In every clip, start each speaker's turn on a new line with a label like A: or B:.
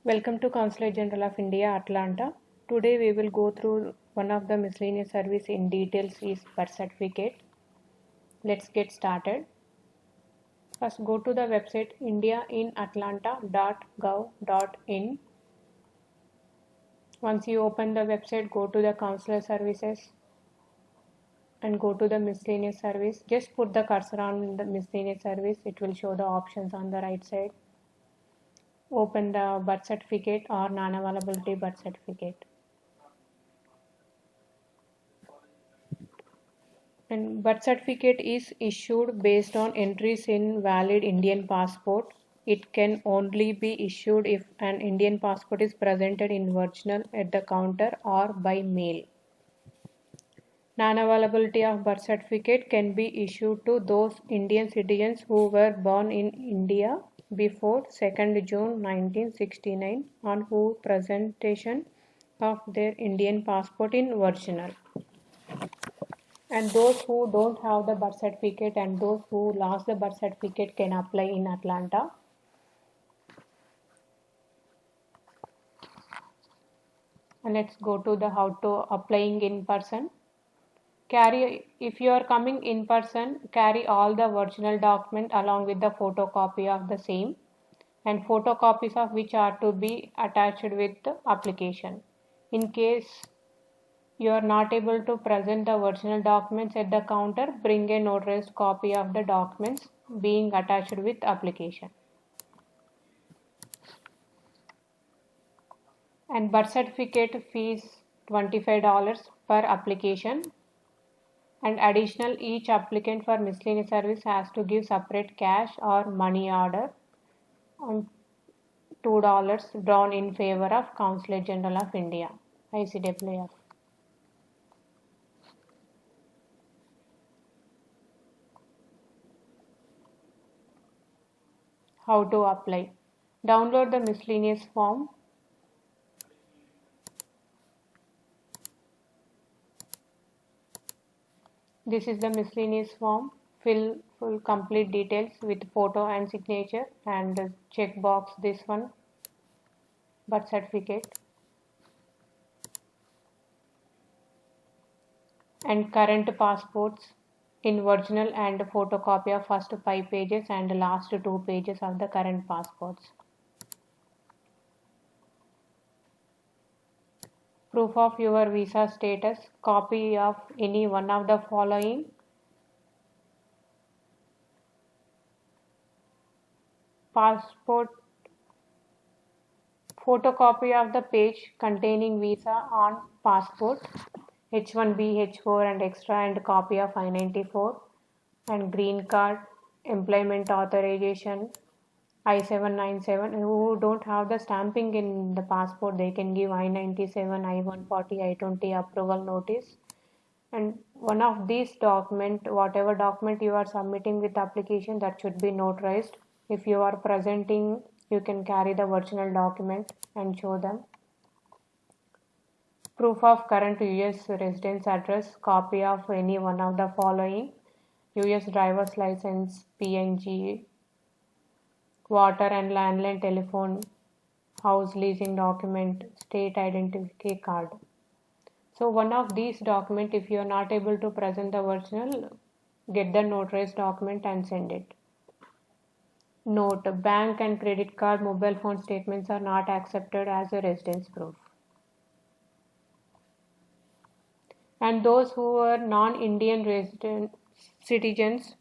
A: Welcome to Consulate General of India, Atlanta. Today we will go through one of the miscellaneous service in details is birth certificate. Let's get started. First go to the website indiainatlanta.gov.in. Once you open the website, go to the consular services and go to the miscellaneous service. Just put the cursor on the miscellaneous service. It will show the options on the right side. Open the birth certificate or non-availability birth certificate. And birth certificate is issued based on entries in valid Indian passport. It can only be issued if an Indian passport is presented in original at the counter or by mail. Non-availability of birth certificate can be issued to those Indian citizens who were born in India before 2nd June 1969 on who presentation of their Indian passport in original. And those who don't have the birth certificate and those who lost the birth certificate can apply in Atlanta. And let's go to the how to applying in person. If you are coming in person, carry all the original document along with the photocopy of the same and photocopies of which are to be attached with the application. In case you are not able to present the original documents at the counter, bring a notarized copy of the documents being attached with application. And birth certificate fees $25 per application. And additional, each applicant for miscellaneous service has to give separate cash or money order on $2 drawn in favor of Consulate General of India, ICAAF. How to apply? Download the miscellaneous form. This is the miscellaneous form. Fill full complete details with photo and signature and check box this one, birth certificate. And current passports in original and photocopy of first 5 pages and last 2 pages of the current passports. Proof of your visa status, copy of any one of the following. Passport, photocopy of the page containing visa on passport, H1B, H4 and extra and copy of I-94 and green card, employment authorization, I-797. Who don't have the stamping in the passport, they can give I-97, I-140, I-20 approval notice. And one of these document, whatever document you are submitting with application, that should be notarized. If you are presenting, you can carry the original document and show them. Proof of current US residence address, copy of any one of the following: US driver's license, PNG, water and landline telephone, house leasing document, state identity card. So one of these documents, if you are not able to present the original, get the notarized document and send it. Note: bank and credit card, mobile phone statements are not accepted as a residence proof. And those who are non-Indian resident citizens,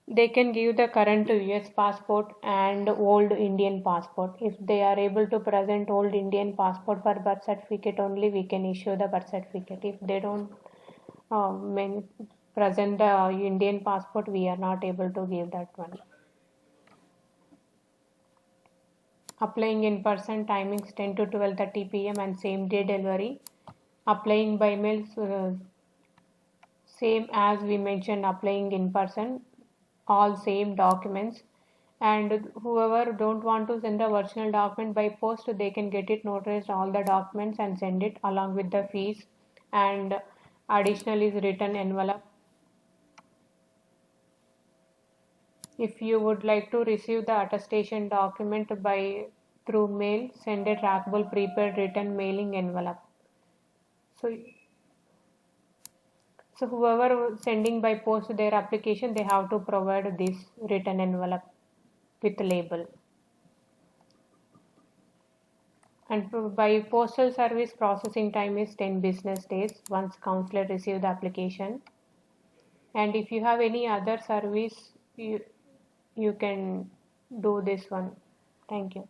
A: they can give the current US passport and old Indian passport. If they are able to present old Indian passport for birth certificate only, we can issue the birth certificate. If they don't present the Indian passport, we are not able to give that one. Applying in person, timings 10 to 12:30 p.m. and same day delivery. Applying by mail, same as we mentioned, applying in person, all same documents. And whoever don't want to send the original document by post, they can get it notarized, all the documents, and send it along with the fees. And additional is written envelope. If you would like to receive the attestation document by through mail, send a trackable prepaid return mailing envelope. So whoever sending by post their application, they have to provide this return envelope with label. And by postal service, processing time is 10 business days once counselor receive the application. And if you have any other service, you can do this one. Thank you.